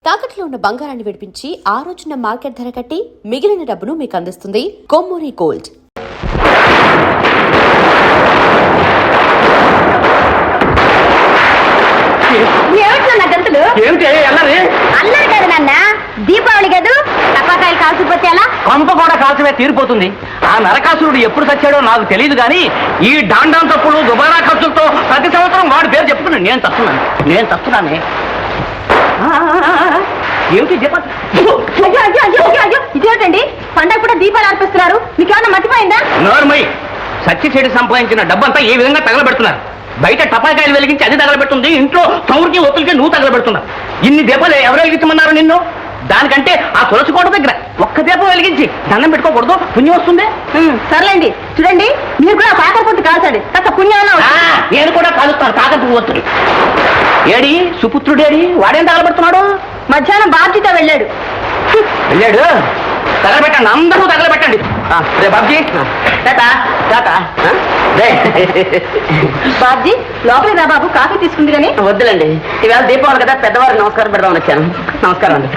తాకట్లో ఉన్న బంగారాన్ని విడిపించి ఆ రోజున మార్కెట్ ధర కట్టి మిగిలిన డబ్బును మీకు అందిస్తుంది కొమ్మూరి గోల్డ్. అల్లరి కదా నాన్న, దీపావళి కదూ, టపాకాయలు కాల్చిపోతే ఎలా? కొంప కూడా కాల్చమే తీరిపోతుంది. ఆ నరకాసురుడు ఎప్పుడు చచ్చాడో నాకు తెలియదు కానీ ఈ డాండాన్ తప్పులు దుబారా ఖర్చులతో ప్రతి సంవత్సరం వాడి పేరు చెప్పుకున్నాను. నేను తస్తున్నానే. ఏమిటి ఇదేంటండి, పండగ కూడా దీపాలు అర్పిస్తున్నారు, మీకేమన్నా మర్చిపోయిందా? నోర్మై, సచ్చి చెడు సంపాదించిన డబ్బంతా ఏ విధంగా తగలబెడుతున్నారు. బయట టపాకాయలు వెలిగించి అది తగలబెట్టుంది, ఇంట్లో చౌరికి ఒత్తులకి నువ్వు తగలబెడుతున్నావు. ఇన్ని దీపాలు ఎవరు వెలిగించమన్నారు నిన్ను? దానికంటే ఆ తులసి కోట దగ్గర ఒక్క దీపం వెలిగించి దండం పెట్టుకోకూడదు, పుణ్యం వస్తుంది. సర్లేండి, చూడండి మీరు కూడా కాకరపొట్టు కాల్చండి, కాస్త పుణ్యం. నేను కూడా కాలుస్తాను కాకరపు ఒత్తులు. ఏడి సుపుత్రుడేడి, వాడేం తగలబెడుతున్నాడు? మధ్యాహ్నం బాధ్యత వెళ్ళాడు. తగలబెట్టండి, అందరూ తగలబెట్టండి. రే బాబ్జీ, బాబ్జీ లోపలికి రా బాబు, కాఫీ తీసుకుంది కానీ. వద్దులండి, ఇవాళ దీపావళి కదా, పెద్దవారు నమస్కారం పెడదామని వచ్చాను. నమస్కారం అండి.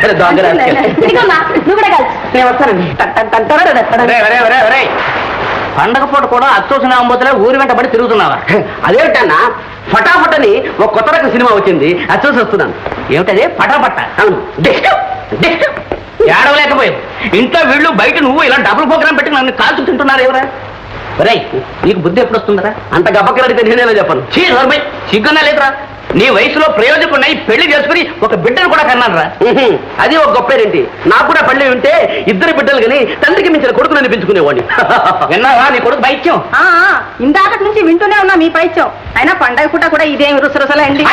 నువ్వు కూడా కాల్చు. నేను వస్తానండి. పండగ పూట కూడా అచ్చోసిన అంబోతులే ఊరి వెంట పడి తిరుగుతున్నావా? అదేమిటన్నా, ఫటాఫట్ అని ఒక కొత్త రకం సినిమా వచ్చింది, అది చూసి వస్తున్నాను. ఏమిటది? ఫటాఫట్. అవును, ఏడవలేకపోయావు. ఇంట్లో వీళ్ళు బయట నువ్వు ఇలా డబుల్ ప్రోగ్రాం పెట్టి నన్ను కాల్చు తింటున్నారు ఎవరా? రై, నీకు బుద్ధి ఎప్పుడు వస్తుందరా? అంత గబ్బకడితే నేనేలా చెప్పను. సిగ్గున్నా లేదురా? నీ వయసులో ప్రయోజకున్నాయి, పెళ్లి చేసుకుని ఒక బిడ్డను కూడా కన్నాను రా. అది ఒక గొప్పేంటి. నాకు కూడా పెళ్లి ఉంటే ఇద్దరు బిడ్డలు కానీ తండ్రికి మించిన కొడుకుని అనిపించుకునేవాడిని. విన్నావా నీ కొడుకు పైత్యం? ఇందాకటి నుంచి వింటూనే ఉన్నా మీ పైత్యం. అయినా పండగ పూట కూడా ఇదేమి రుసరుసలే అండి.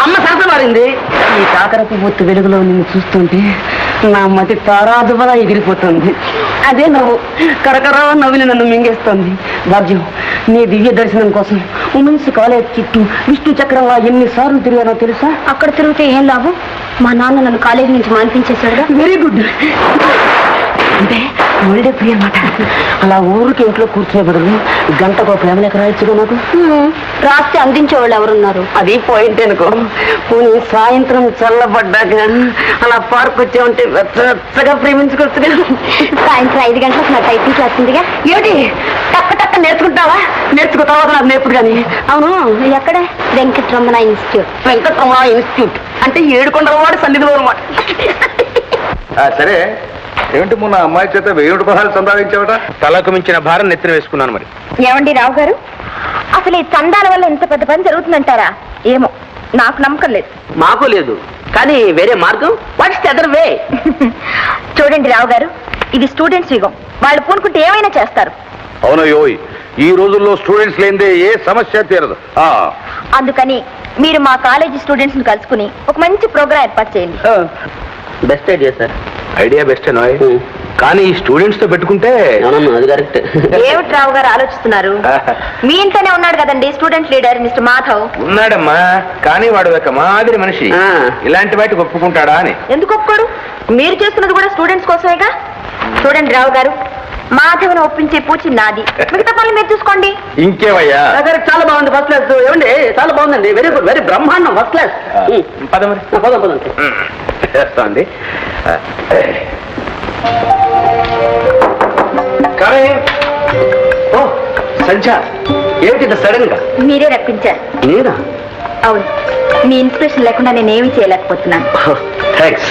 అమ్మ సరస మారింది. ఈ కాకరపు బొత్తు వెలుగులో నిన్ను చూస్తుంటే నా మతి తారాదువలా ఎగిరిపోతుంది. అదే నవ్వు కరకరా నవ్వుని నన్ను మింగేస్తుంది. భాగ్యం, నీ దివ్య దర్శనం కోసం ఉమెన్స్ కాలేజ్ చుట్టూ విష్ణు చక్రంగా ఎన్నిసార్లు తిరిగానో తెలుసా? అక్కడ తిరిగితే ఏం లాభం? మా నాన్న నన్ను కాలేజీ నుంచి మానిపించేశాడుగా. Very good. అంటే ఒళ్ళే ప్రియ అన్నమాట. అలా ఊరికి ఇంట్లో కూర్చునే బదులు గంటకు ప్రేమ లేఖ రాయొచ్చుగా నాకు. రాస్తే అందించే వాళ్ళు ఎవరున్నారు? అది పాయింట్ అనుకో. పోనీ సాయంత్రం చల్లబడ్డాక అలా పార్క్ వచ్చే ఉంటే వెచ్చగా ప్రేమించుకోవచ్చుగా. సాయంత్రం 5 గంటలకు నా టైపింగ్ క్లాస్ ఉందిగా. ఏమిటి టక్క నేర్చుకుంటావా? నేర్చుకో, తర్వాత నాకు నేర్పుడు కానీ. అవును, ఎక్కడ? వెంకటరమణ ఇన్స్టిట్యూట్. వెంకటరమణ ఇన్స్టిట్యూట్ అంటే ఏడుకొండలవాడు సన్నిధిలో అనమాట. సరే, ఏమిటి మొన్న అమ్మాయి చేత 1000 రూపాయలు సంపాదించావట? తలకు మించిన భారం నెత్తిన వేసుకున్నాను. మరి ఏమండి రావు గారు, అసలు ఈ చందాల వల్ల ఇంత పెద్ద పని జరుగుతుందంటారా? ఏమో, నాకు నమ్మకం లేదు. మాకు లేదు, కానీ వేరే మార్గం. What's the other way? చూడండి రావు గారు, ఇది స్టూడెంట్స్ యుగం. వాళ్ళు పూనుకుంటే ఏమైనా చేస్తారు. అవునయ్యో, ఈ రోజుల్లో స్టూడెంట్స్ లేనిదే ఏ సమస్య తీరదు. అందుకని మీరు మా కాలేజీ స్టూడెంట్స్ ని కలుసుకుని ఒక మంచి ప్రోగ్రాం ఏర్పాటు చేయండి. Best idea sir. Idea best నాయ్, కానీ ఈ స్టూడెంట్స్ తో పెట్టుకుంటే. అది కరెక్ట్. ఏమిటి రావు గారు ఆలోచిస్తున్నారు? మీ ఇంట్లోనే ఉన్నాడు కదండి స్టూడెంట్ లీడర్ మిస్టర్ మాధవ్. ఉన్నాడమ్మా, కానీ వాడు ఒక మాదిరి మనిషి. ఇలాంటి వాటికి ఒప్పుకుంటాడా అని. ఎందుకు ఒప్పుకోడు? మీరు చేస్తున్నది కూడా స్టూడెంట్స్ కోసమేగా. చూడండి రావు గారు, మాధవ్ని ఒప్పించే పూచి నాది, మిగతా పనులు మీరు చూసుకోండి. ఇంకేమయ్యా? చాలా బాగుంది, ఫస్ట్ క్లాస్. ఏమండి, చాలా బాగుందండి. వెరీ గుడ్, వెరీ బ్రహ్మాండం, ఫస్ట్ క్లాస్. పద మరి. పదండి. చేస్తాండి. ఓ సంధ్య, ఏమిటి సడన్ గా? మీరే రప్పించారు. నేనా? అవును, మీ ఇన్స్పిరేషన్ లేకుండా నేనేమీ చేయలేకపోతున్నాను. థ్యాంక్స్.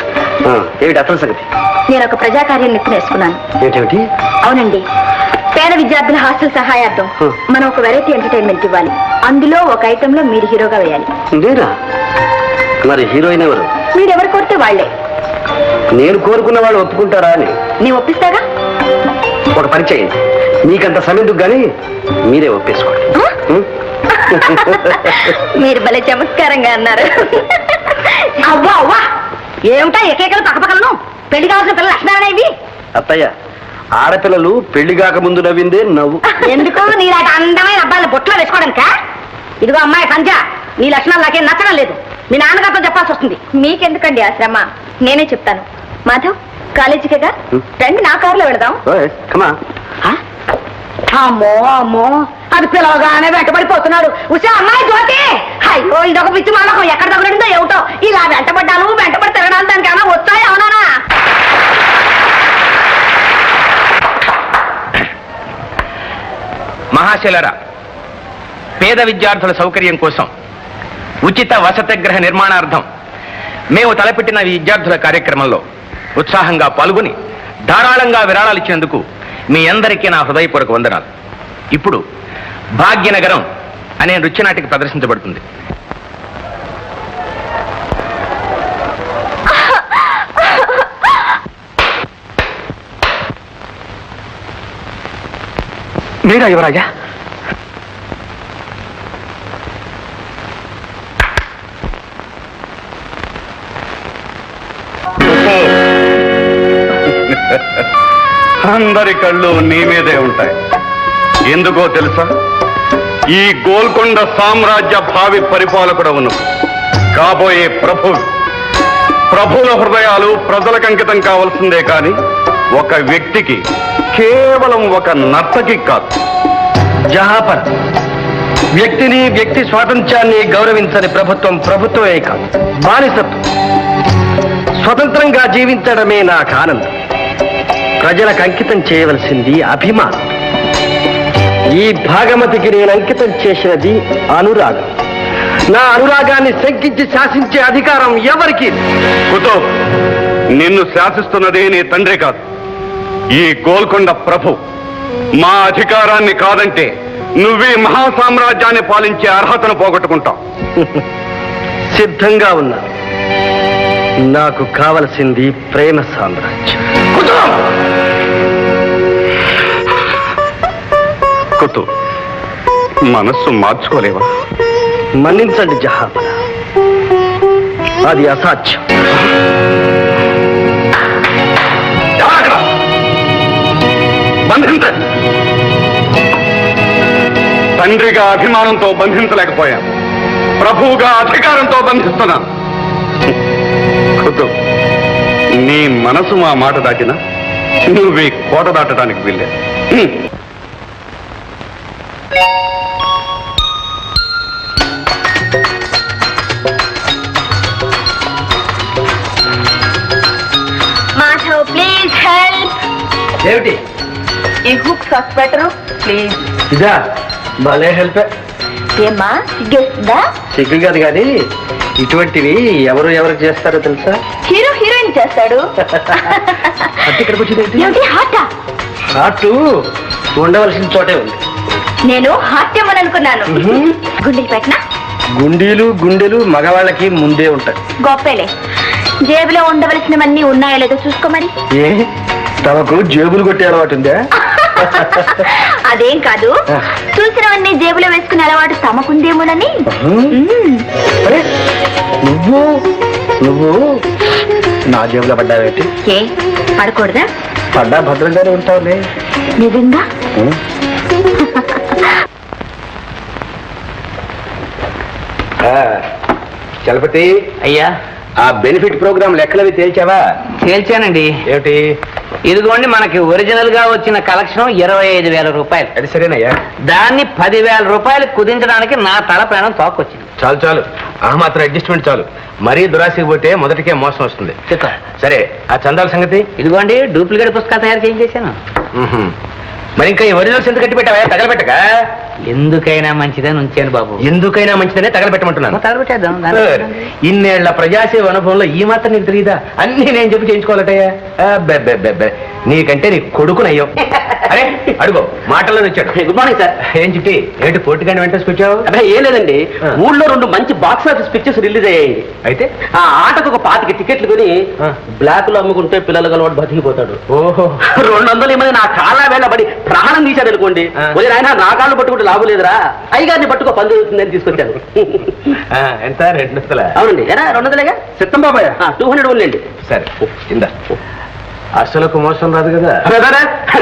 ఏమిటి అసలు సంగతి? నేను ఒక ప్రజాకార్యం నెత్తినేసుకున్నాను. ఏంటేమిటి? అవునండి, పేద విద్యార్థుల హాస్టల్ సహాయార్థం మనం ఒక వెరైటీ ఎంటర్టైన్మెంట్ ఇవ్వాలి. అందులో ఒక ఐటెంలో మీరు హీరోగా వేయాలి. నేనా? మరి హీరోయిన్ ఎవరు? మీరెవరు కోరితే వాళ్లే. నేను కోరుకున్న వాళ్ళు ఒప్పుకుంటారా అని? నేను ఒప్పిస్తాగా. ఒక పని చేయండి, మీకంత సమయందుకు కానీ మీరే ఒప్పేసుకోండి. మీరు భలే చమత్కారంగా అన్నారు. అవ్వా అవ్వా, ఏమిటా ఎకేకలు పక్కపక్కలను? పెళ్లి కావాల్సిన పిల్లలు లక్షణాలనే ఇవి. అత్తయ్య, ఆడపిల్లలు పెళ్లి కాక ముందు నవ్విందే నవ్వు. ఎందుకు? నీలాంటి అందమైన అబ్బాయిని బొట్లో వేసుకోవడానికా? ఇదిగో అమ్మాయి సంజ, నీ లక్షణాలు నాకేం నచ్చడం లేదు. మీ నాన్నగారితో చెప్పాల్సి వస్తుంది. మీకెందుకండి ఆ శ్రమ? నేనే చెప్తాను. మాధవ్, కాలేజీకేగా రండి, నా కారులో వెళదాం. అమ్మో అమ్మో, అది పిలవగానే వెంటబడిపోతున్నాడు. ఉసే అమ్మాయి జ్యోతి, అయ్యో ఇదొక పిచ్చి మానకం. ఎక్కడ దగ్గరుందో ఏమిటో ఇలా వెంటబడ్డాను. మహాశయులారా, పేద విద్యార్థుల సౌకర్యం కోసం ఉచిత వసతి గృహ నిర్మాణార్థం మేము తలపెట్టిన ఈ విద్యార్థుల కార్యక్రమంలో ఉత్సాహంగా పాల్గొని ధారాళంగా విరాళాలు ఇచ్చినందుకు మీ అందరికీ నా హృదయపూర్వక వందనాలు. ఇప్పుడు భాగ్యనగరం అనే నృత్యనాటిక ప్రదర్శించబడుతుంది. మీరా యువరాజా? అందరి కళ్ళు నీ మీదే ఉంటాయి. ఎందుకో తెలుసా? ఈ గోల్కొండ సామ్రాజ్య భావి పరిపాలకుడవును కాబోయే ప్రభువుల హృదయాలు ప్రజలకు అంకితం కావాల్సిందే కాని ఒక వ్యక్తికి, కేవలం ఒక నర్తకి కాదు. జహాపర్, వ్యక్తిని, వ్యక్తి స్వాతంత్ర్యాన్ని గౌరవించని ప్రభుత్వమే కాదు, బానిసత్వం. స్వతంత్రంగా జీవించడమే నాకు ఆనందం. ప్రజలకు అంకితం చేయవలసింది అభిమానం. ఈ భాగమతికి నేను అంకితం చేసినది అనురాగం. నా అనురాగాన్ని శంకించి శాసించే అధికారం ఎవరికి? కుతుబ్, నిన్ను శాసిస్తున్నది నీ తండ్రి కాదు, ఈ గోల్కొండ ప్రభు. మా అధికారాన్ని కాదంటే నువ్వే మహాసామ్రాజ్యాన్ని పాలించే అర్హతను పోగొట్టుకుంటావు. సిద్ధంగా ఉన్నా. నాకు కావలసింది ప్రేమ సామ్రాజ్యం. కుతుబ్, మనస్సు మార్చుకోలేవా? మన్నించండి జహాపన, అది అసాధ్యం. బంధించండి. తండ్రిగా అభిమానంతో బంధించలేకపోయాను, ప్రభువుగా అధికారంతో బంధిస్తున్నాను. కుతుబ్, నీ మనసు మా మాట దాటినా నువ్వే కోట దాటడానికి వెళ్ళా. Madhav, please help. ఏమిటి ఈ హుక్ సాక్స్ పెట్టరు ప్లీజ్. ఇదా? భలే హెల్ప్. ఏమ్మా, సిగ్గేస్తుందా? సిగ్గు కాదు కానీ ఇటువంటివి ఎవరు చేస్తారో తెలుసా? హీరో హీరోయిన్ చేస్తాడు. అంటే ఇక్కడికి వచ్చింది ఏమిటి హార్టా? హార్ట్ ఉండవలసిన చోటే ఉంది. నేను హార్ట్ ఏమని అనుకున్నాను. గుండెలు పెట్టినా? గుండెలు మగవాళ్ళకి ముందే ఉంటాయి. గొప్పలే. జేబులో ఉండవలసినవన్నీ ఉన్నాయో లేదో చూసుకో మరి. ఏ, తమకు జేబులు కొట్టే అలవాటు ఉందా? అదేం కాదు, చూసినవన్నీ జేబులో వేసుకునే అలవాటు తమకుందేమోనని. అరే, నువ్వు నా జేబులో పడ్డావేంటి? ఏ పడకూడదా? పడ్డా భద్రంగానే ఉంటావులే. నిజంగా? చలపతి అయ్యా, ఆ బెనిఫిట్ ప్రోగ్రామ్ లెక్కలవి తేల్చావా? తేల్చానండి. ఏమిటి? ఇదిగోండి, మనకి ఒరిజినల్ గా వచ్చిన కలెక్షన్ 25,000 రూపాయలు. అది సరేనయ్యా. దాన్ని 10,000 రూపాయలు కుదించడానికి నా తల ప్రాణం తోకొచ్చింది. చాలు ఆ మాత్రం అడ్జస్ట్మెంట్ చాలు. మరీ దురాశకి పోతే మొదటికే మోసం వస్తుంది. సరే, ఆ చందాల సంగతి? ఇదిగోండి, డూప్లికేట్ పుస్తకాలు తయారు చేయించేశాను. మరి ఇంకా ఈ ఒరిజినల్స్ ఎంత కట్టి పెట్టావా? తగలబెట్టక. ఎందుకైనా మంచిదని ఉంచాను బాబు. ఎందుకైనా మంచిదనే తగలబెట్టమంటున్నాను. తగలబెట్టేద్దాం. ఇన్నేళ్ల ప్రజాసేవ అనుభవంలో ఈ మాత్రం నీకు తెలియదా? అన్ని నేను చెప్పి చేయించుకోవాలటయ్యా. నీకంటే నీ కొడుకునయ్యో. అరే అడుగు, మాటల్లో వచ్చాడు. Good morning sir. ఏం చిట్టి, ఏంటి పోటీగానే వెంటనే వచ్చావు? అబ్బాయి ఏం లేదండి, ఊళ్ళో 2 మంచి బాక్స్ ఆఫీస్ పిక్చర్స్ రిలీజ్ అయ్యాయి. అయితే ఆ ఆటకు ఒక 25 టికెట్లు కొని బ్లాక్ లో అమ్ముకుంటే పిల్లలు గలవాడు బతికిపోతాడు. ఓహో, 200 మంది నా కాళ్ళ వేళ పడి ప్రాణం తీశాడు అనుకోండి. ఆయన నా కాళ్ళు పట్టుకుంటే లాభం లేదురా, అయ్యగారిని పట్టుకో పని జరుగుతుందని తీసుకొచ్చాను. ఎంత? 200? అవునండి. ఎరా 200లేగా? చిత్తం బాబాయ్, 200 ఉండండి. సరే ఇందా. అసలుకు మోసం రాదు కదా?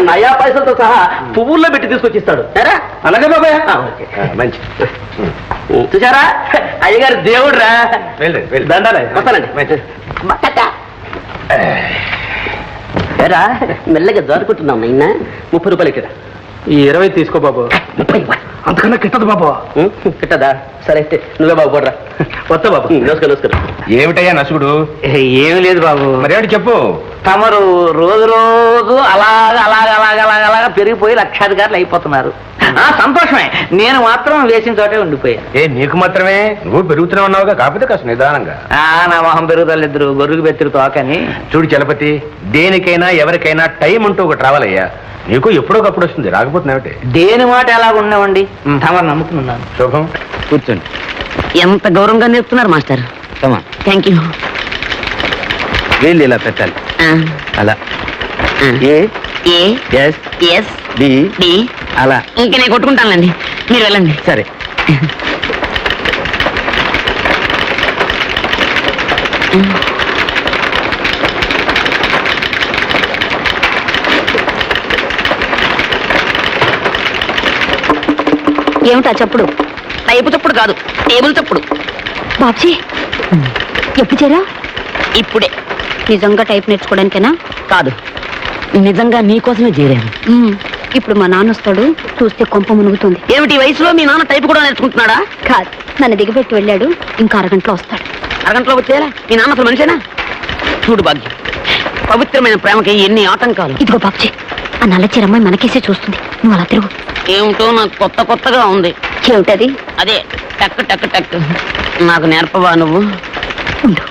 నయా పైసలతో సహా పువ్వుల్లో పెట్టి తీసుకొచ్చిస్తాడు. అలాగే బాబాయ్. మంచి చూసారా, అయ్యగారు దేవుడు రా. వెళ్ళండి. దండాలే, వస్తానండి. ఎరా మెల్లగా జారుకుంటున్నాం. నిన్న 30 రూపాయలు ఇక్కడ. ఈ 20 తీసుకో బాబు. 30 అంతకన్నా కిట్టదు బాబు. కిట్టదా? సరే అయితే నువ్వే బాబు పోడ్రా. వస్తా బాబు. నమస్కారం నమస్కారం. ఏమిటయ్యా నసుగుడు? ఏమి లేదు బాబు. మరేమిటి చెప్పు. తమరు రోజు రోజు అలాగా పెరిగిపోయి లక్షాధికారులు అయిపోతున్నారు. సంతోషమే. నేను మాత్రం వేసిన చోటే ఉండిపోయాను. నీకు మాత్రమే? నువ్వు పెరుగుతూనే ఉన్నావుగా, కాకపోతే కాస్త నిదానంగా. నా మొహం పెరుగుదలిద్దరు గొర్రెకు బెత్తిరి తోకని. చూడు చలపతి, దేనికైనా ఎవరికైనా టైం అంటూ ఒకటి రావాలయ్యా. నీకు ఎప్పుడోకప్పుడు వస్తుంది, రాకపోతున్నావుటే. దేని మాట ఎలాగ ఉండేవండి, తమరు నమ్ముకున్నాను. శుభం. కూర్చోండి. ఎంత గౌరవంగా నేర్పుతున్నారు మాస్టర్. Thank you. వీళ్ళు ఇలా పెట్టాలి, అలా. అలా. ఇంకా నేను కొట్టుకుంటానులేండి, మీరు వెళ్ళండి. సరే. ఏమిటా చప్పుడు? టైపు చప్పుడు కాదు, టేబుల్ చప్పుడు. బాబ్జీ ఎప్పుడు చేరా? ఇప్పుడే. నిజంగా టైప్ నేర్చుకోవడానికేనా? కాదు, నిజంగా నీకోసమే చేరాను. ఇప్పుడు మా నాన్న వస్తాడు, చూస్తే కొంప మునుగుతుంది. ఏమిటి వయసులో మీ నాన్న టైపు కూడా నేర్చుకుంటున్నాడా? కాదు, నన్ను దిగబెట్టి వెళ్ళాడు, ఇంకా అరగంటలో వస్తాడు. అరగంటలో వచ్చేలా మీ నాన్న అసలు మనిషేనా? చూడు భాగ్యం, పవిత్రమైన ప్రేమకి ఎన్ని ఆటంకాలు. ఇదిగో బాబ్జీ, ఆ నల్ల చిరమ్మాయి మనకేసే చూస్తుంది, నువ్వు అలా తిరుగు. ఏమిటో నాకు కొత్తగా ఉంది. ఏమిటది? అదే టక్ టక్ టక్. నాకు నేర్పవా నువ్వు? ఉండు.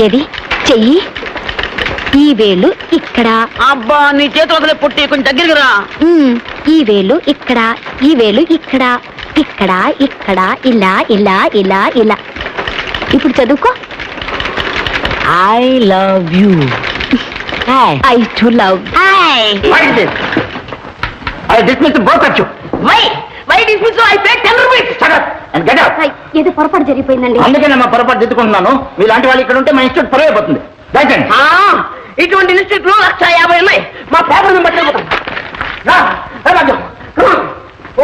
ఏది చెయ్యి? ఈ వేలు ఇక్కడ. అబ్బా, నీ చేతులు అసలే పొట్టి, కొంచెం దగ్గరికి రా. ఈ వేలు ఇక్కడ, ఈ వేలు ఇక్కడ, ఇక్కడ ఇక్కడ, ఇలా ఇలా ఇలా ఇలా. ఇప్పుడు చదువుకో. I love you. I to love. ఏదో పొరపాటు జరిగిపోయిందండి. అందుకే మా పొరపాటు దిద్దుకుంటున్నాను. మీలాంటి వాళ్ళు ఇక్కడ ఉంటే మా ఇన్స్టిట్యూట్ పరువు అయిపోతుంది. ఇటువంటి ఇన్స్టిట్యూట్లు 150 ఉన్నాయి. మా పేపర్ పట్టుకుపోతాం.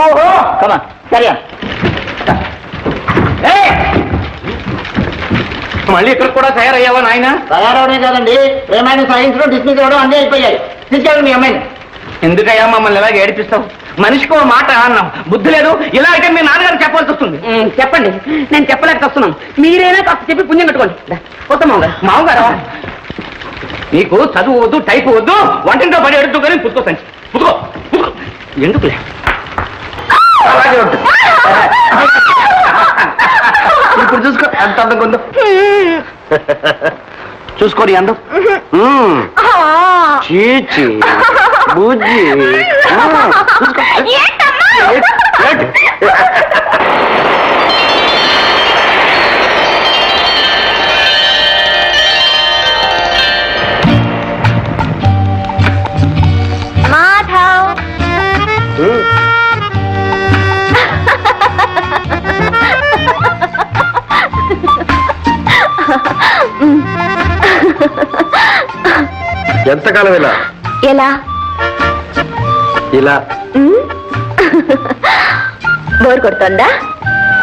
ఓహో కమా సరే. మళ్ళీ ఇక్కడ కూడా తయారయ్యావా నాయన? తయారవడే కాదండి, ఏమైనా సైన్స్ లో డిస్మిస్ అవ్వడం అన్నీ అయిపోయాయి. తీసుకెళ్ళండి మీ అమ్మాయిని. ఎందుకయ్యా మమ్మల్ని ఎలాగ ఏడిపిస్తావు? మనిషికి ఓ మాట అన్నాం, బుద్ధి లేదు. ఇలా అయితే మీ నాన్నగారు చెప్పాల్సి వస్తుంది. చెప్పండి, నేను చెప్పలేక వస్తున్నాను. మీరైనా కాస్త చెప్పి పుణ్యం కట్టుకోండి. వస్తాం మామగారు, నీకు చదువు వద్దు, టైపు వద్దు, వంటింట్లో పడి ఎడుతూ కానీ పుట్టుకో సంచి పుట్టుకో పుట్టుకో. ఎందుకులే, అలాగే ఉంటుంది. ఇప్పుడు చూసుకో ఎంత అందంగా ఉందో. చూసుకోండి అందం. చీచి బుజ్జి. ఎంతకాలం ఇలా ఎలా? ఇలా బోర్ కొడుతోందా?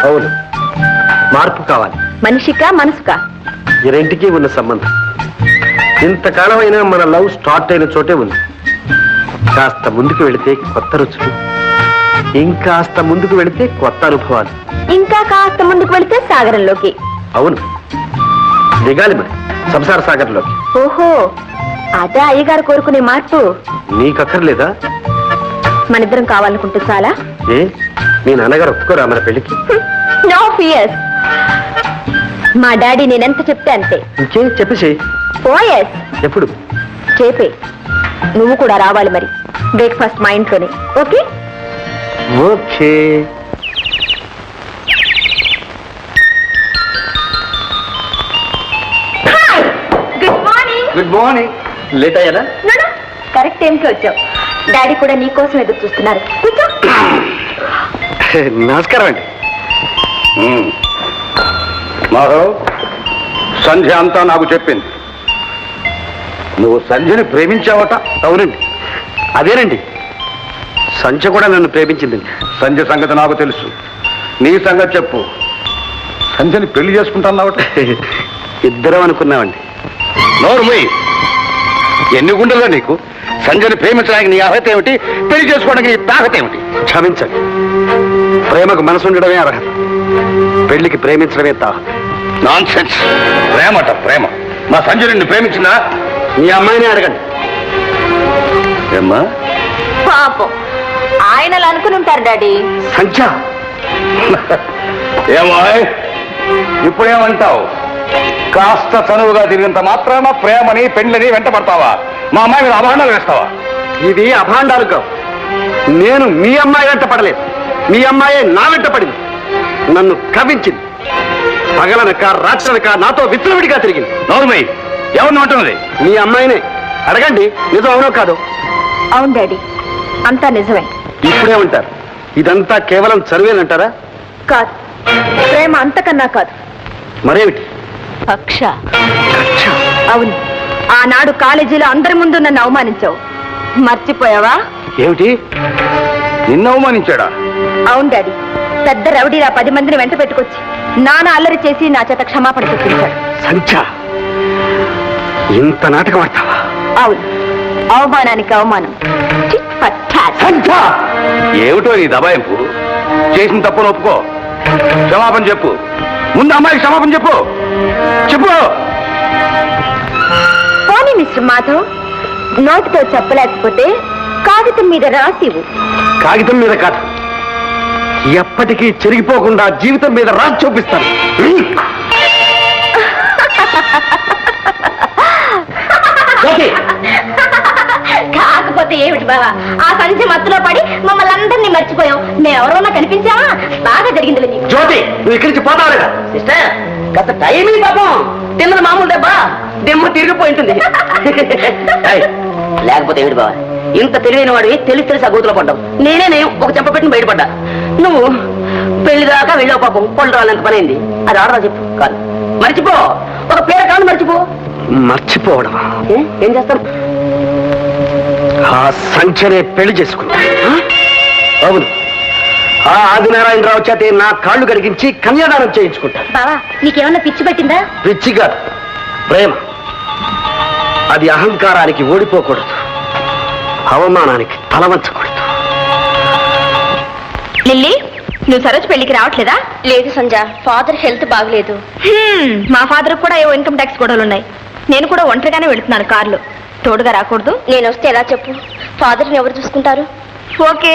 అవును, మార్పు కావాలి. మనిషికా మనసుకా? ఈ రెంటికి ఉన్న సంబంధం ఇంతకాలం అయినా మన లవ్ స్టార్ట్ అయిన చోటే ఉంది. కాస్త ముందుకు వెళితే కొత్త రుచులు, ఇంకాస్త ముందుకు వెళితే కొత్త అనుభవాలు, ఇంకా కాస్త ముందుకు వెళితే సాగరంలోకి. అవును, దిగాలి మరి సంసార సాగర్లోకి. ఓహో, అదే అయ్యగారు కోరుకునే మార్పు. నీకక్కర్లేదా? మనిద్దరం కావాలనుకుంటే చాలా. ఏ, మీ నాన్నగారు ఒప్పుకోరా మన పెళ్లికి? No fears. మా డాడీ నేనెంత చెప్తే అంతే. ఇంకే చెప్పేసి. పోయస్. ఎప్పుడు? చేపే. నువ్వు కూడా రావాలి మరి. బ్రేక్ఫాస్ట్ మా ఇంట్లోనే. Okay? Okay. Good morning. Good morning. Late అయ్యారా? కరెక్ట్ టైంకి వచ్చావు. డాడీ కూడా నీ కోసం ఎదురు చూస్తున్నారు. కూర్చో. నమస్కారం అండి. మాధవ్, సంధ్య అంతా నాకు చెప్పింది. నువ్వు సంధ్యని ప్రేమించావట? అవునండి. అదేనండి, సంధ్య కూడా నన్ను ప్రేమించిందండి. సంధ్య సంగతి నాకు తెలుసు. నీ సంగతి చెప్పు. సంధ్యని పెళ్లి చేసుకుంటాన్నావట? ఇద్దరం అనుకున్నామండి. నోరుమై, ఎన్ని గుండెల్లో నీకు? సంధ్యని ప్రేమించడానికి నీ అర్హత ఏమిటి? పెళ్లి చేసుకోవడానికి నీ తాహత ఏమిటి? క్షమించండి, ప్రేమకు మనసు ఉండడమే అర్హత, పెళ్లికి ప్రేమించడమే తాహత. Non sense. ప్రేమట ప్రేమ. మా సంజయ్ నిన్ను ప్రేమించిందా? మీ అమ్మాయిని అడగండి. ఏమ్మా? పాపం ఆయన అలా అనుకుని ఉంటారు డాడీ. సంచ ఏమో ఇప్పుడేమంటావు? కాస్త చనువుగా తిరిగినంత మాత్రాన ప్రేమని పెండ్లని వెంట పడతావా? మా అమ్మాయి మీద అభాండాలు వేస్తావా? ఇవి అభాండాలు కావు. నేను మీ అమ్మాయి వెంట పడలేదు, మీ అమ్మాయే నా వెంట పడింది. నన్ను కవించింది. పగలనక రాత్రనక నాతో విచ్చలవిడిగా తిరిగింది. నోరుమై, ఎవరిని అంటున్నది? మీ అమ్మాయినే అడగండి, నిజం అవునో కాదు. అవును డాడీ, అంతా నిజమే. ఇప్పుడే ఉంటారు. ఇదంతా కేవలం చదివేనంటారా? కాదు, ప్రేమ అంతకన్నా కాదు. మరేమిటి? కక్ష. అవును, ఆనాడు కాలేజీలో అందరి ముందు నన్ను అవమానించావు, మర్చిపోయావా? ఏమిటి? నిన్ను అవమానించాడా? అవును డాడీ, పెద్ద రౌడీలా 10 మందిని వెంట పెట్టుకొచ్చి నాన్న అల్లరి చేసి నా చేత క్షమాపణ చెప్పించాడు. సంచ, ఇంత నాటకం ఆడతావా? అవును, అవమానానికి అవమానం. Tit for tat. సంచ! ఏమిటో నీ దబాయింపు? చేసిన తప్పును ఒప్పుకో, క్షమాపణ చెప్పు. ముందు అమ్మాయికి క్షమాపణ చెప్పు. చెప్పు. పోనీ మిస్టర్ మాధవ్, నోటితో చెప్పలేకపోతే కాగితం మీద రాసివు. కాగితం మీద కాదు, ఎప్పటికీ చెరిగిపోకుండా జీవితం మీద రాసి చూపిస్తాను. కాకపోతే ఏమిటి బావా, ఆ సంచి మత్తులో పడి మమ్మల్ని అందరినీ మర్చిపోయాం. మేమెవరన్నా కనిపించావా? బాగా జరిగింది నీకు. జ్యోతి, నువ్వు ఇక్కడి నుంచి పోతావు లేదా? సిస్టర్, కాస్త టైమింగ్ పాపం. తిన్నది మామూలు దెబ్బ, దెమ్మ తిరిగిపోయి ఉంటుంది. ఏయ్, లేకపోతే ఏమిటి బావా, ఇంత తెలివైన వాడివి తెలిసి ఆ గూతులో పడ్డావు. నేనే ఒక చెంప పెట్టిన బయటపడ్డా. నువ్వు పెళ్లి దాకా వెళ్ళావు పాపం. పళ్ళు రాలంత పని అయింది. అది ఆడరా చెప్పు. కాదు, మర్చిపో. ఒక పేరు కాదు, మర్చిపో. మర్చిపోవడం? ఏం చేస్తాను? ఆ సంచనే పెళ్లి చేసుకున్నా. అవును, ఆ ఆదినారాయణరావు చేతే నా కాళ్ళు కడిగించి కన్యాదానం చేయించుకుంటా. బావా, నీకేమన్నా పిచ్చి పట్టిందా? పిచ్చిగా ప్రేమ, అది అహంకారానికి ఓడిపోకూడదు, అవమానానికి తలవంచకూడదు. లిల్లీ, నువ్వు సరోజ్ పెళ్లికి రావట్లేదా? లేదు సంజ, ఫాదర్ హెల్త్ బాగలేదు. మా ఫాదర్ కూడా ఏవో ఇన్కమ్ ట్యాక్స్ గొడవలు ఉన్నాయి. నేను కూడా ఒంటరిగానే వెళుతున్నాను కారులో. తోడుగా రాకూడదు? నేను వస్తే ఎలా చెప్పు? ఫాదర్ని ఎవరు చూసుకుంటారు? ఓకే,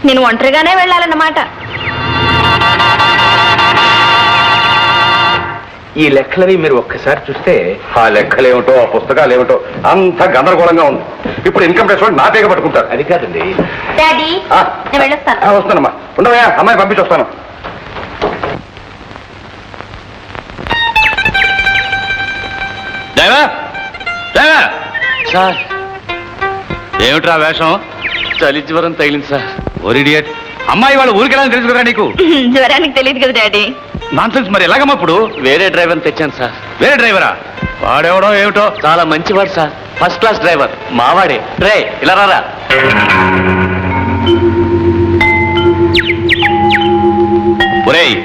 నేను ఒంటరిగానే వెళ్ళాలన్నమాట. ఈ లెక్కలని మీరు ఒక్కసారి చూస్తే ఆ లెక్కలేమిటో ఆ పుస్తకాలు ఏమిటో అంత గందరగోళంగా ఉంది. ఇప్పుడు ఇన్కమ్ ట్యాక్స్ వాళ్ళు నా పేగ పట్టుకుంటారు. అది కాదండి. డాడీ, ఆ, నేను వెళ్ళొస్తాను. వస్తానమ్మా. ఉండవా, అమ్మాయి పంపించి వస్తాను. సార్, ఏమిట్రా వేషం? చలి జ్వరం తగిలింది సార్. ఓరిడియట్, అమ్మాయి వాళ్ళ ఊరికెళ్ళని తెలుసు కదా నీకు? జ్వరానికి తెలియదు కదా డాడీ. నాన్సెన్స్. మరి ఎలాగమ్మా ఇప్పుడు? వేరే డ్రైవర్ని తెచ్చాను సార్. వేరే డ్రైవరా? వాడెవడో ఏమిటో. చాలా మంచివాడు సార్, ఫస్ట్ క్లాస్ డ్రైవర్. మావాడే. రే ఇలా రారా. ఒరేయ్,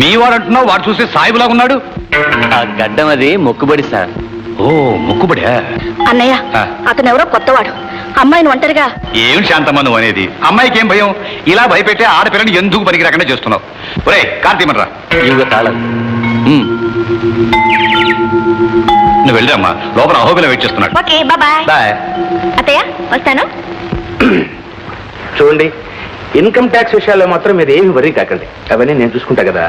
మీ వాడు అంటున్నావు, వాడు చూస్తే సాయిబులాగా ఉన్నాడు. ఆ గడ్డం అది మొక్కుబడి సార్. ఓ, మొక్కుబడా? అన్నయ్య, ఆ. అతను ఎవరో కొత్తవాడు. అమ్మాయిని ఒంటరిగా. ఏం శాంతమ్మ నువ్వు అనేది? అమ్మాయికి ఏం భయం? ఇలా భయపెట్టే ఆడపిల్లని ఎందుకు పనికి రాకుండా చేస్తున్నావు? ఒరే కార్తీమన్రా, ఇవిగ తాళం. నువ్వు వెళ్ళమ్మా, లోపల అహోబిల వెయిట్ చేస్తున్నాడు. Okay, bye. బాయ్. అత్తయ్య, వస్తాను. చూడండి, ఇన్కమ్ ట్యాక్స్ విషయాల్లో మాత్రం మీరు ఏమి వరీ కాకండి. అవన్నీ నేను చూసుకుంటా కదా.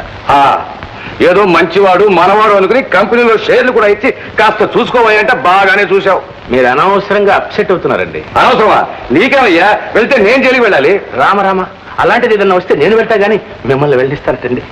ఏదో మంచివాడు మనవాడు అనుకుని కంపెనీలో షేర్లు కూడా ఇచ్చి కాస్త చూసుకోవాలంటే బాగానే చూసావు. మీరు అనవసరంగా అప్సెట్ అవుతున్నారండి. అనవసరమా? నీకేమయ్యా, వెళ్తే నేను జైలుకి వెళ్ళాలి. రామ అలాంటిది ఏదన్నా వస్తే నేను వెళ్తా గానీ మిమ్మల్ని వెళ్ళిస్తానండి.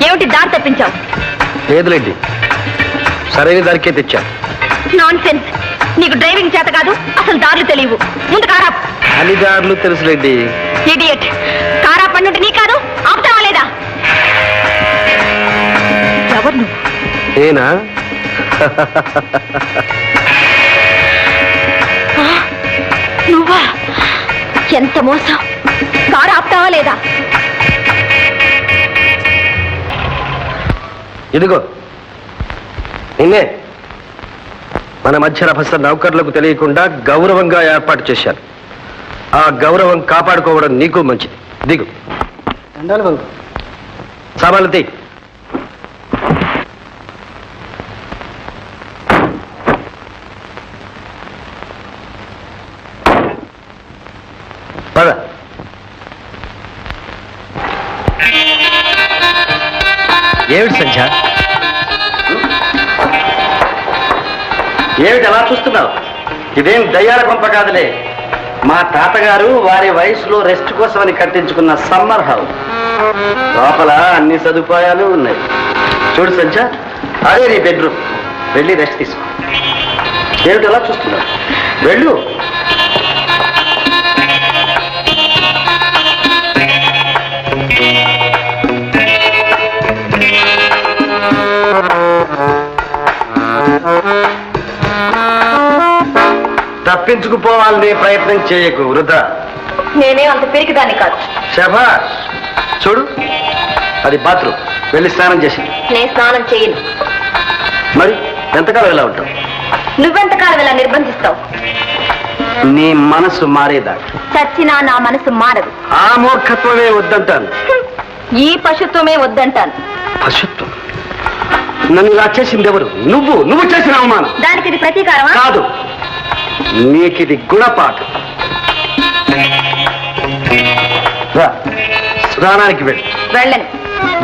ఏమిటి దారి తప్పించావు? లేదులేండి, సరైన దానికే తెచ్చా. Non sense. నీకు డ్రైవింగ్ చేత కాదు, అసలు దారులు తెలియవు. ముందు కారా. అన్ని దారులు తెలుసులేండి. ఇడియట్. కారా పన్నుంటే నీ కాదు, ఆపుతావా లేదా? ఎవరు నువ్వు? నేనా? ఎంత మోసం! కారు ఆపుతావా లేదా? ఇదిగో నిన్నే మన మధ్య రభస నౌకర్లకు తెలియకుండా గౌరవంగా ఏర్పాటు చేశాను. ఆ గౌరవం కాపాడుకోవడం నీకు మంచిది. దిగు. సామాన్లు తీ. పద. ఏమిటి సంధ్య? ఏమిటి అలా చూస్తున్నావు? ఇదేం దయ్యాల కొంప కాదులే. మా తాతగారు వారి వయసులో రెస్ట్ కోసమని కట్టించుకున్న సమ్మర్ హౌస్. లోపల అన్ని సదుపాయాలు ఉన్నాయి. చూడు సంధ్య, అదే నీ బెడ్రూమ్. వెళ్ళి రెస్ట్ తీసుకో. ఏమిటి అలా చూస్తున్నావు? వెళ్ళు. తప్పించుకుపోవాలనే ప్రయత్నం చేయకు, వృధా. నేనే అంత పెరిగిదాన్ని కాదు. శభాష్. చూడు, అది బాత్రూమ్. వెళ్ళి స్నానం చేసి. నేను స్నానం చేయను. మరి ఎంతకాలం ఇలా ఉంటావు? నువ్వెంతకాలం ఇలా నిర్బంధిస్తావు? నీ మనసు మారేదా? చచ్చినా నా మనసు మారదు. ఆ మూర్ఖత్వమే వద్దంటాను. ఈ పశుత్వమే వద్దంటాను. పశుత్వం? నన్ను ఇలా చేసింది ఎవరు? నువ్వు చేసిన అవమానం. దానికి ఇది ప్రతీకారమా? కాదు, నీకిది గుణపాఠం. రా, స్నానానికి వెళ్ళి. వెళ్ళను.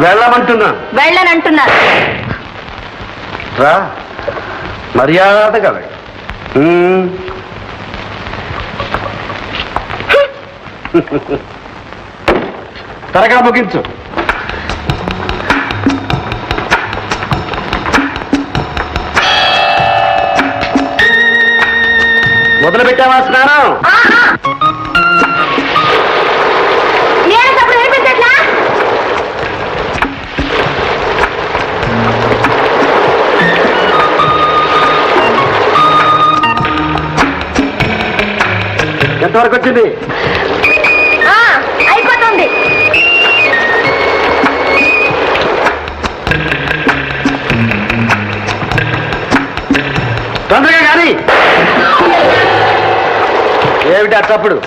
వెళ్ళమంటున్నాను. వెళ్ళనంటున్నాను. రా, మర్యాదగా వెళ్ళి. త్వరగా ముగించు. మొదలు పెట్టావా స్నానం? ఎంతవరకు వచ్చింది? అయిపోతుంది. తొందరగా కానీ. ఏమిటి అప్పుడు?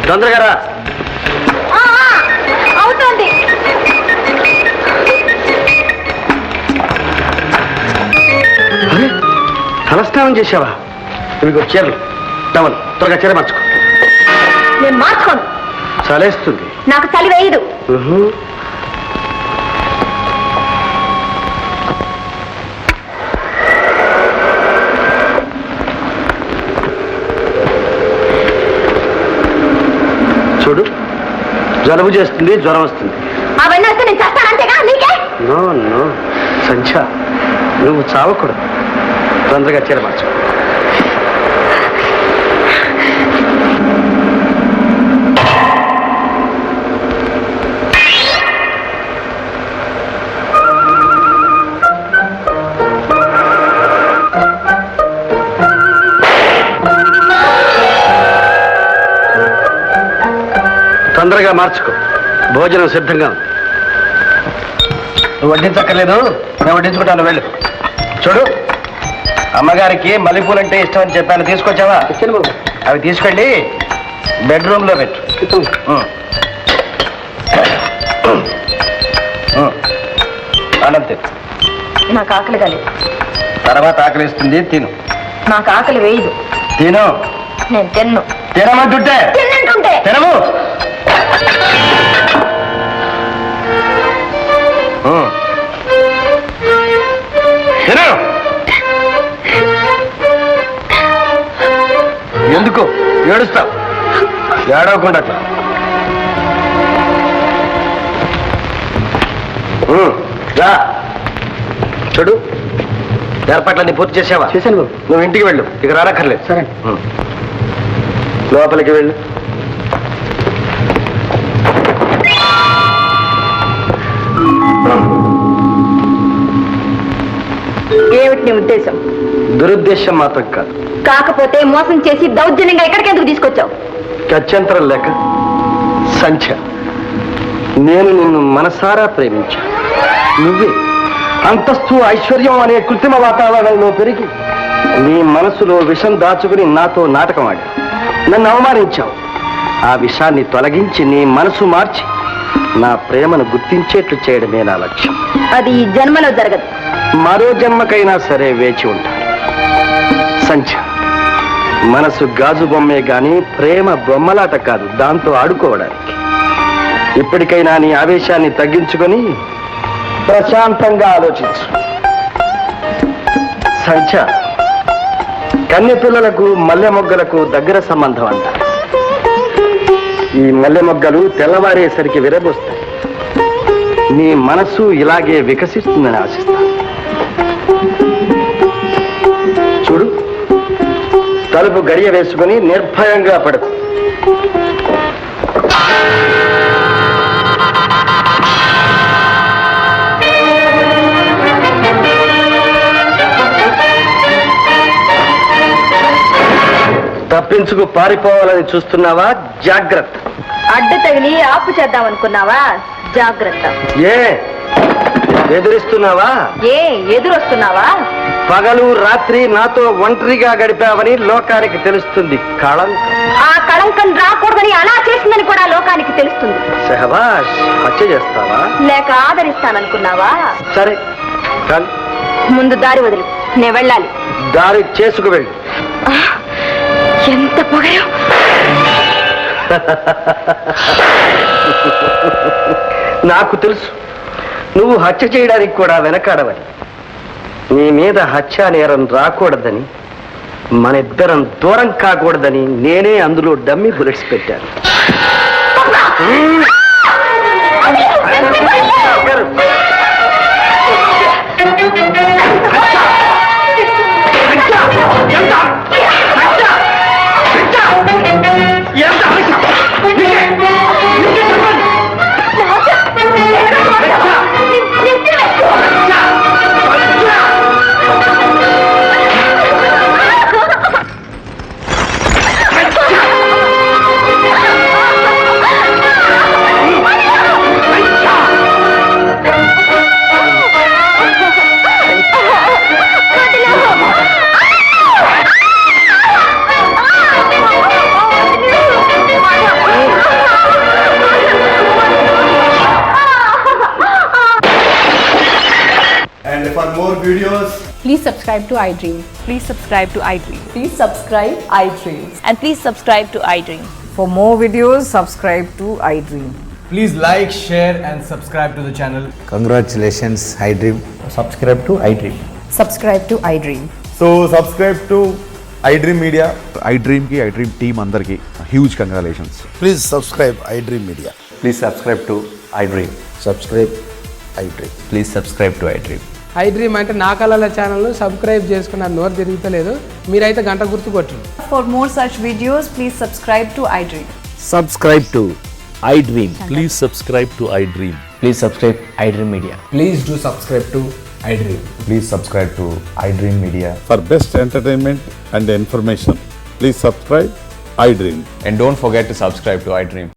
తొందరగా రా. అవుతుంది. తలస్నానం చేసావా? ఇవిగో చీరలు, టవల్. త్వరగా చీర మార్చుకో. నేను మార్చుకోను. చలేస్తుంది. నాకు చలి వేయదు. చూడు, జలుబు చేస్తుంది, జ్వరం వస్తుంది. అవన్నీ వస్తే నేను చేస్తానంతేగా. నీకే? నో నో సంధ్య, నువ్వు చావకూడదు. తొందరగా చీర మార్చు. తొందరగా మార్చుకో. భోజనం సిద్ధంగా ఉంది. నువ్వు వడ్డించక్కర్లేదు, నేను వడ్డించుకుంటాను. వెళ్ళు. చూడు, అమ్మగారికి మల్లెపూలు అంటే ఇష్టం అని చెప్పాను. తీసుకొచ్చావా? అవి తీసుకెళ్ళి బెడ్రూమ్ లో పెట్టు. అన్నం తిను. నాకు ఆకలి కాలేదు. తర్వాత ఆకలిస్తుంది, తిను. నాకు ఆకలి వేయదు. తిను. నేను తిన్ను. తినమంటుంటే తిన్నంటుంటే తినము. తిను. ఎందుకు ఏడుస్తావు? ఏడవకుండా రా. చూడు, ఏర్పాట్లన్నీ పూర్తి చేసావా? చేశాను. నువ్వు ఇంటికి వెళ్ళు, ఇక రానక్కర్లేదు. సరే, లోపలికి వెళ్ళు. ఏమిటి నీ ఉద్దేశం? దురుద్దేశం మాత్రం కాదు, కాకపోతే మోసం చేసి దౌర్జన్యంగా ఎక్కడికి ఎందుకు తీసుకొచ్చావు? గత్యంతరం లేక సంధ్య, నేను నిన్ను మనసారా ప్రేమించా. నువ్వే అంతస్తు ఐశ్వర్యం అనే కృత్రిమ వాతావరణంలో పెరిగి నీ మనసులో విషం దాచుకుని నాతో నాటకం ఆడావు. నన్ను అవమానించావు. ఆ విషాన్ని తొలగించి నీ మనసు మార్చి నా ప్రేమను గుర్తించేట్లు చేయడమే నా లక్ష్యం. అది ఈ జన్మలో జరగదు. మరో జన్మకైనా సరే వేచి ఉంటాను. సంధ్య, మనసు గాజు బొమ్మే గాని ప్రేమ బొమ్మలాట కాదు, దాంతో ఆడుకోవడానికి. ఇప్పటికైనా నీ ఆవేశాన్ని తగ్గించుకొని ప్రశాంతంగా ఆలోచించు. సంధ్య, కన్నె పిల్లలకు మల్లె మొగ్గలకు దగ్గర సంబంధం అంట. ఈ మల్లె మొగ్గలు తెల్లవారేసరికి విరబోస్తాయి. నీ మనసు ఇలాగే వికసిస్తుందని ఆశిస్తాను. చూడు, తలుపు గడియ వేసుకుని నిర్భయంగా పడుకో. తప్పించుకు పారిపోవాలని చూస్తున్నావా? జాగ్రత్త. అడ్డు తగిలి ఆపు చేద్దాం అనుకున్నావా? జాగ్రత్త. ఏ ఎదురిస్తున్నావా? ఏ ఎదురొస్తున్నావా? పగలు రాత్రి నాతో ఒంటరిగా గడిపావని లోకానికి తెలుస్తుంది. కళంకం. ఆ కళంకం రాకూడదని అలా చేసిందని కూడా లోకానికి తెలుస్తుంది. సహబాష్, హత్య చేస్తావా? లేక ఆదరిస్తాననుకున్నావా? సరే కానీ ముందు దారి వదిలి, నేను వెళ్ళాలి. దారి చేసుకు వెళ్ళి. ఎంత పొగరు! నాకు తెలుసు నువ్వు హత్య చేయడానికి కూడా వెనకాడవని. నీ మీద హత్యా నేరం రాకూడదని, మన ఇద్దరం దూరం కాకూడదని నేనే అందులో డమ్మీ బుల్లెట్స్ పెట్టాను. And for more videos, Please subscribe to iDream. Please subscribe to iDream. Please subscribe iDream. And please subscribe to iDream. For more videos, subscribe to iDream. please like, share and subscribe to the channel. Congratulations, iDream. Subscribe to iDream. Subscribe to iDream. So subscribe to iDream Media. iDream ki iDream team అందరికి huge congratulations. Please subscribe iDream Media. Please subscribe to iDream. Subscribe iDream. Please subscribe to iDream. iDream అంటే నా కళల channel subscribe చేసుకున్న నోరు తిరుగుతలేదు. మీరైతే గంట గుర్తు కొట్టండి. For more such videos, please subscribe to iDream. Subscribe to iDream. Please subscribe to iDream. Please subscribe iDream Media. Please do subscribe to iDream. Please subscribe to iDream Media. For best entertainment and information, please subscribe iDream. And don't forget to subscribe to iDream.